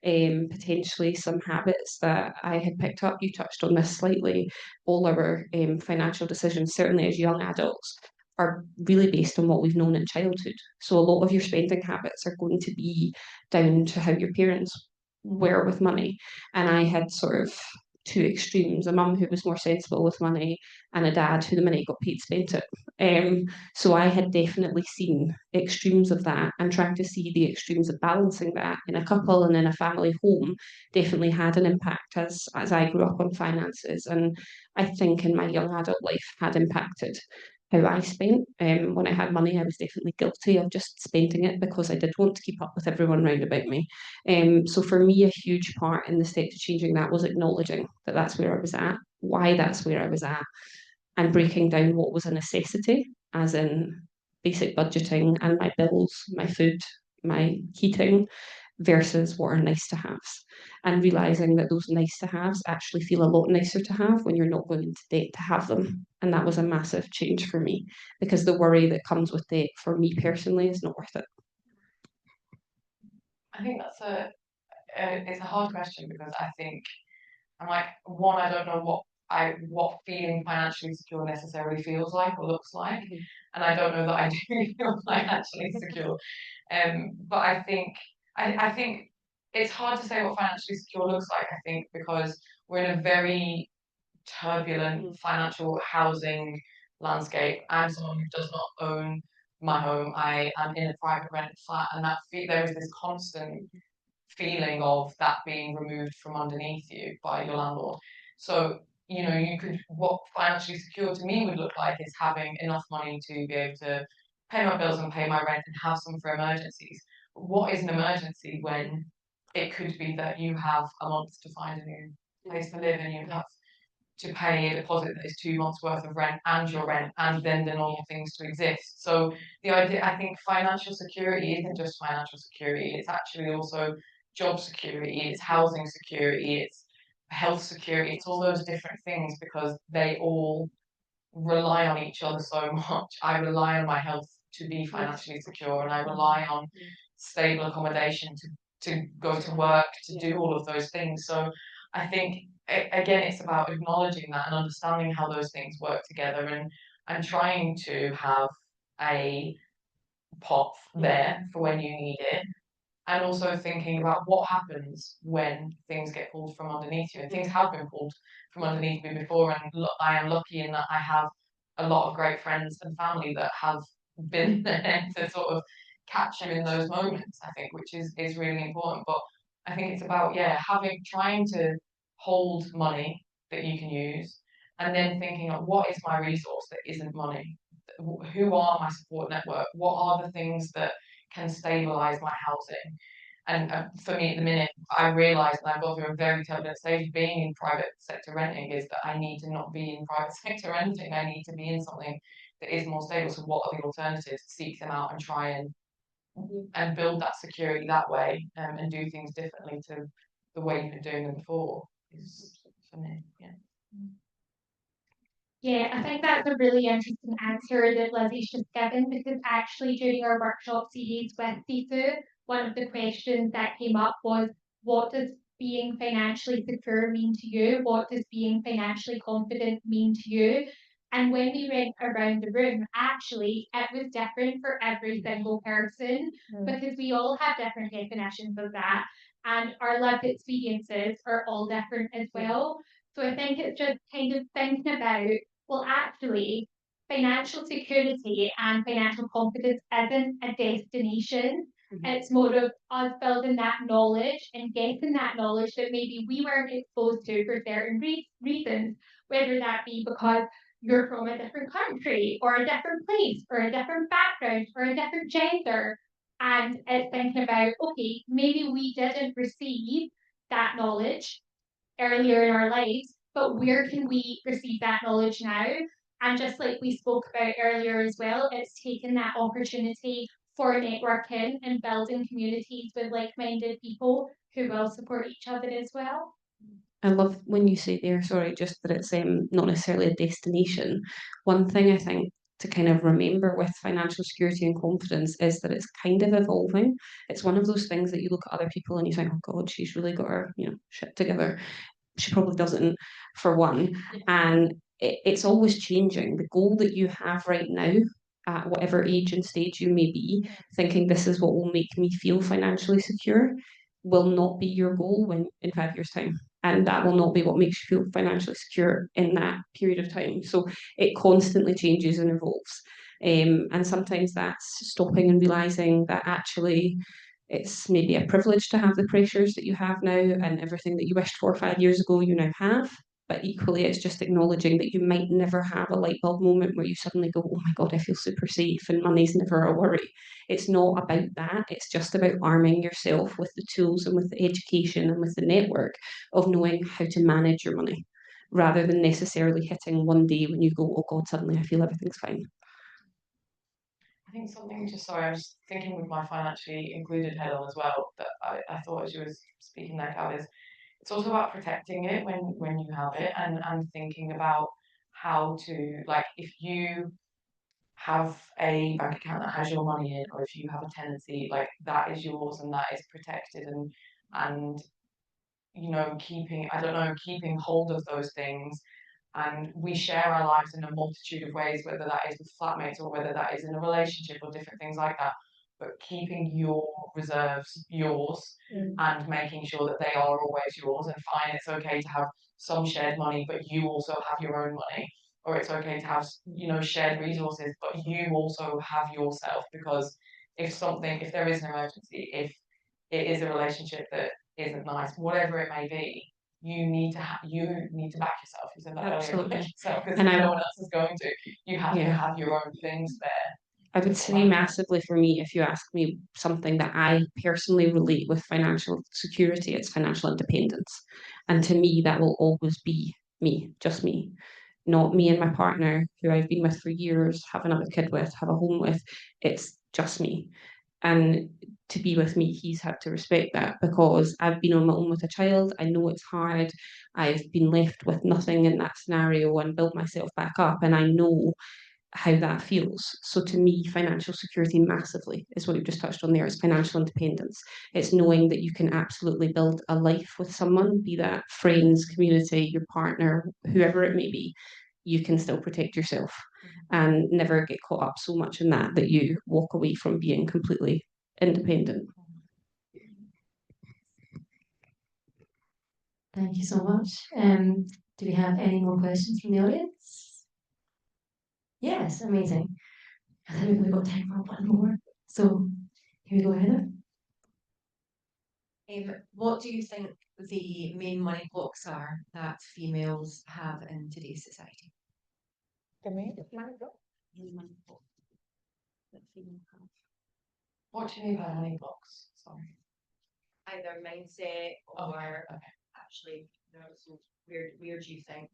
potentially some habits that I had picked up. You touched on this slightly. All our financial decisions, certainly as young adults, are really based on what we've known in childhood. So a lot of your spending habits are going to be down to how your parents were with money. And I had sort of two extremes, a mum who was more sensible with money and a dad who the minute he got paid spent it. So I had definitely seen extremes of that, and trying to see the extremes of balancing that in a couple and in a family home definitely had an impact as I grew up on finances, and I think in my young adult life had impacted how I spent. When I had money, I was definitely guilty of just spending it because I did want to keep up with everyone round about me. So for me, a huge part in the step to changing that was acknowledging that that's where I was at, why that's where I was at, and breaking down what was a necessity, as in basic budgeting and my bills, my food, my heating, versus what are nice to haves. And realizing that those nice to haves actually feel a lot nicer to have when you're not going into debt to have them. And that was a massive change for me, because the worry that comes with debt for me personally is not worth it. I think it's a hard question, because I think I'm like, one, I don't know what feeling financially secure necessarily feels like or looks like, and I don't know that I do feel financially secure. But I think it's hard to say what financially secure looks like. I think because we're in a very turbulent financial housing landscape. I'm someone who does not own my home. I am in a private rented flat, and there is this constant feeling of that being removed from underneath you by your landlord. So, what financially secure to me would look like is having enough money to be able to pay my bills and pay my rent and have some for emergencies. What is an emergency when it could be that you have a month to find a new place to live, and you have to pay a deposit that is 2 months worth of rent and your rent and then the normal things to exist. So the idea, I think financial security isn't just financial security, it's actually also job security, it's housing security, it's health security, it's all those different things, because they all rely on each other so much. I rely on my health to be financially secure, and I rely on stable accommodation to go to work, to do all of those things. So I think again, it's about acknowledging that and understanding how those things work together, and trying to have a pot there for when you need it, and also thinking about what happens when things get pulled from underneath you. And things have been pulled from underneath me before, and I am lucky in that I have a lot of great friends and family that have been there to sort of catch you in those moments, I think, which is really important. But I think it's about, yeah, trying to hold money that you can use, and then thinking of what is my resource that isn't money? Who are my support network? What are the things that can stabilize my housing? And for me at the minute, I realise, and I've gone through a very turbulent stage being in private sector renting, is that I need to not be in private sector renting. I need to be in something that is more stable. So what are the alternatives? Seek them out and try and build that security that way, and do things differently to the way you've been doing them before, is for me, yeah. Yeah, I think that's a really interesting answer that Lizzie's just given, because actually during our workshop series with SISU, one of the questions that came up was, what does being financially secure mean to you? What does being financially confident mean to you? And when we went around the room, actually, it was different for every single person, because we all have different definitions of that. And our lived experiences are all different as well. So I think it's just kind of thinking about, well, actually, financial security and financial confidence isn't a destination. It's more of us building that knowledge and getting that knowledge that maybe we weren't exposed to for certain reasons, whether that be because you're from a different country or a different place or a different background or a different gender. And it's thinking about, okay, maybe we didn't receive that knowledge earlier in our lives, but where can we receive that knowledge now? And just like we spoke about earlier as well, it's taking that opportunity for networking and building communities with like-minded people who will support each other as well. I love when you say there, sorry, just that it's not necessarily a destination. One thing I think to kind of remember with financial security and confidence is that it's kind of evolving. It's one of those things that you look at other people and you think, oh God, she's really got her, shit together. She probably doesn't, for one. And it's always changing. The goal that you have right now, at whatever age and stage you may be, thinking this is what will make me feel financially secure, will not be your goal when in 5 years' time. and that will not be what makes you feel financially secure in that period of time. So it constantly changes and evolves. And sometimes that's stopping and realizing that actually it's maybe a privilege to have the pressures that you have now, and everything that you wished for 5 years ago you now have. But equally, it's just acknowledging that you might never have a light bulb moment where you suddenly go, oh my God, I feel super safe and money's never a worry. It's not about that. It's just about arming yourself with the tools and with the education and with the network of knowing how to manage your money, rather than necessarily hitting one day when you go, oh God, suddenly I feel everything's fine. I think something, just sorry, I was thinking with my financially included head on as well, that I thought as you were speaking there, Cal, is it's also about protecting it when you have it, and thinking about how to, like, if you have a bank account that has your money in, or if you have a tenancy, like that is yours and that is protected, and you know, keeping, I don't know, keeping hold of those things. And we share our lives in a multitude of ways, whether that is with flatmates or whether that is in a relationship or different things like that. But keeping your reserves yours, and making sure that they are always yours, and fine, it's okay to have some shared money, but you also have your own money. Or it's okay to have, you know, shared resources, but you also have yourself, because if there is an emergency, if it is a relationship that isn't nice, whatever it may be, you need to back yourself. You said that Absolutely. earlier, back yourself, because And no one else is going to. You have to Yeah. have your own things there. I would say massively for me, if you ask me something that I personally relate with financial security, it's financial independence. And to me, that will always be me, just me, not me and my partner, who I've been with for years, have another kid with, have a home with. It's just me. And to be with me, he's had to respect that, because I've been on my own with a child. I know it's hard. I've been left with nothing in that scenario and built myself back up. And I know how that feels. So to me, financial security massively is what you've just touched on there. It's financial independence. It's knowing that you can absolutely build a life with someone, be that friends, community, your partner, whoever it may be. You can still protect yourself and never get caught up so much in that that you walk away from being completely independent. Thank you so much. Do we have any more questions from the audience? Yes, amazing. I think we've got time for one more. So here we go, Heather. What do you think the main money blocks are that females have in today's society? The main money block? What do you mean by money blocks? Sorry. Either mindset Oh, or okay. actually, you know, so where do you think?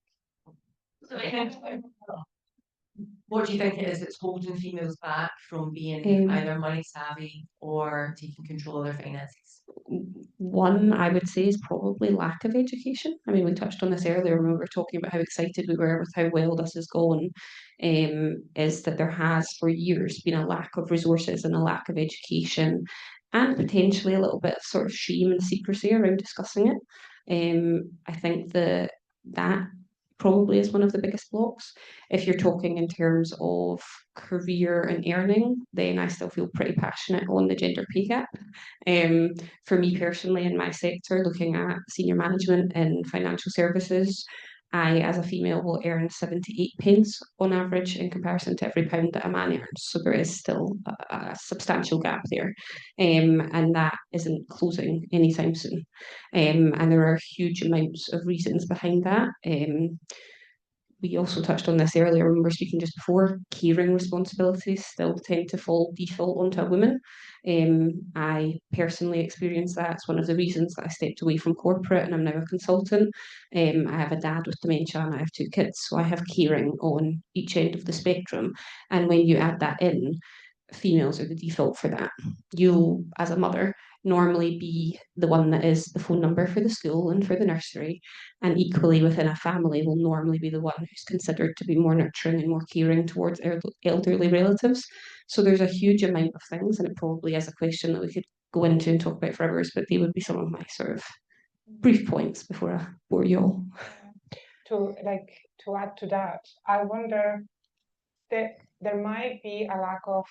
What do you think it is that's holding females back from being either money savvy or taking control of their finances? One, I would say, is probably lack of education. I mean, we touched on this earlier when we were talking about how excited we were with how well this has gone. Is that there has for years been a lack of resources and a lack of education, and potentially a little bit of sort of shame and secrecy around discussing it. I think that probably is one of the biggest blocks. If you're talking in terms of career and earning, then I still feel pretty passionate on the gender pay gap. For me personally, in my sector, looking at senior management in financial services, I, as a female, will earn 78 pence on average in comparison to every pound that a man earns. So there is still a substantial gap there. And that isn't closing anytime soon. And there are huge amounts of reasons behind that. We also touched on this earlier when we were speaking just before. Caring responsibilities still tend to fall default onto a woman. I personally experienced that. It's one of the reasons that I stepped away from corporate and I'm now a consultant. I have a dad with dementia and I have two kids, so I have caring on each end of the spectrum. And when you add that in, females are the default for that. You'll, as a mother, normally be the one that is the phone number for the school and for the nursery, and equally within a family will normally be the one who's considered to be more nurturing and more caring towards elderly relatives. So there's a huge amount of things, and it probably is a question that we could go into and talk about for hours, but they would be some of my sort of brief points before I bore you all. To add to that, I wonder that there might be a lack of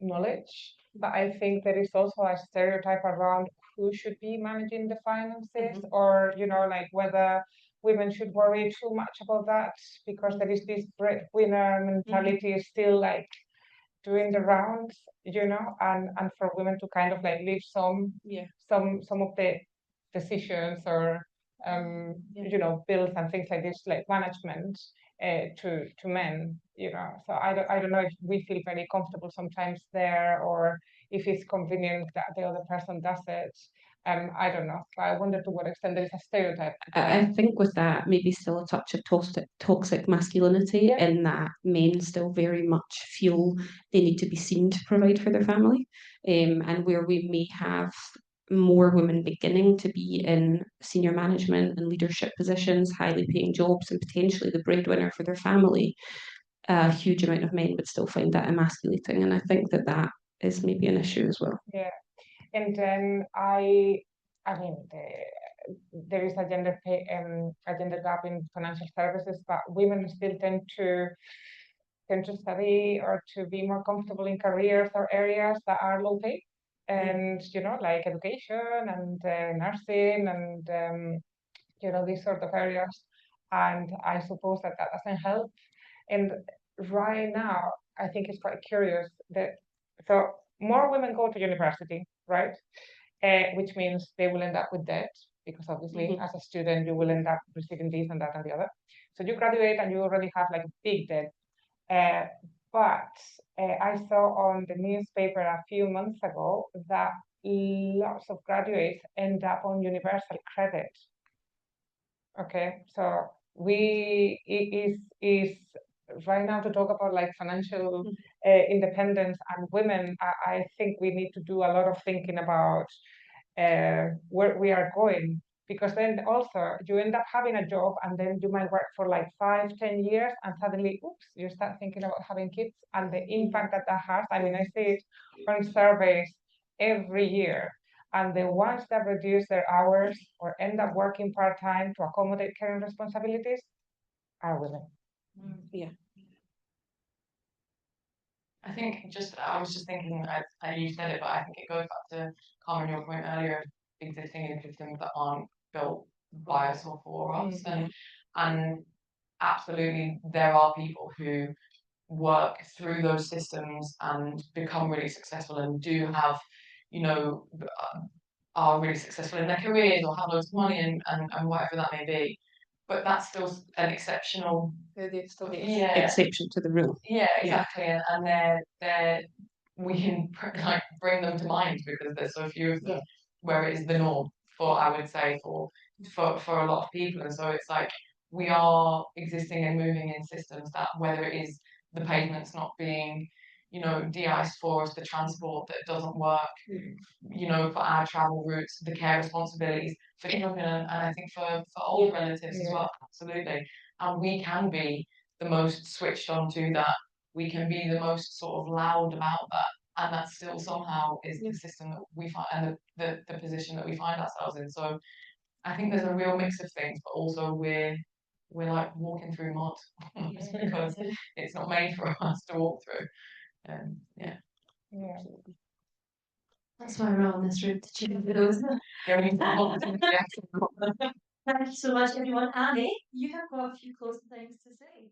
knowledge, but I think there is also a stereotype around who should be managing the finances, or like whether women should worry too much about that because there is this breadwinner mentality still like doing the rounds, and for women to kind of like leave some of the decisions or bills and things like this, like management, to men, So I don't know if we feel very comfortable sometimes there, or if it's convenient that the other person does it. I don't know. But I wonder to what extent there is a stereotype. I think with that, maybe still a touch of toxic masculinity, in that men still very much feel they need to be seen to provide for their family. And where we may have more women beginning to be in senior management and leadership positions, highly paying jobs, and potentially the breadwinner for their family, a huge amount of men would still find that emasculating. And I think that is maybe an issue as well. Yeah. And then I mean, there is a gender gap in financial services, but women still tend to study or to be more comfortable in careers or areas that are low pay, and like education and nursing and these sort of areas. And I suppose that doesn't help. And right now, I think it's quite curious that so more women go to university, right? Which means they will end up with debt, because obviously as a student you will end up receiving this and that and the other. So you graduate and you already have like a big debt. But I saw on the newspaper a few months ago that lots of graduates end up on universal credit. Okay, so it is right now to talk about like financial independence and women. I think we need to do a lot of thinking about where we are going, because then also you end up having a job and then you might work for like 5-10 years and suddenly, oops, you start thinking about having kids and the impact that has. I mean, I see it on surveys every year. And the ones that reduce their hours or end up working part-time to accommodate caring responsibilities are women. Yeah. I think I was just thinking, you said it, but I think it goes back to Carmen, your point earlier of existing in systems that aren't built by us or for us. And absolutely, there are people who work through those systems and become really successful and do have, are really successful in their careers or have loads of money and whatever that may be. But that's still an exceptional exception to the rule. Yeah, exactly. And they're we can like bring them to mind because there's so few of them where it is the norm for, I would say, for a lot of people. And so it's like we are existing and moving in systems that, whether it is the pavement's not being de-iced for us, the transport that doesn't work, for our travel routes, the care responsibilities for children, and I think for old relatives as well, absolutely. And we can be the most switched on to that. We can be the most sort of loud about that. And that still somehow is the system that we find and the position that we find ourselves in. So I think there's a real mix of things, but also we're like walking through mud because it's not made for us to walk through. Yeah. That's why we're all in this room, to change those. Thank you so much, everyone. Annie, you have got a few closing things to say.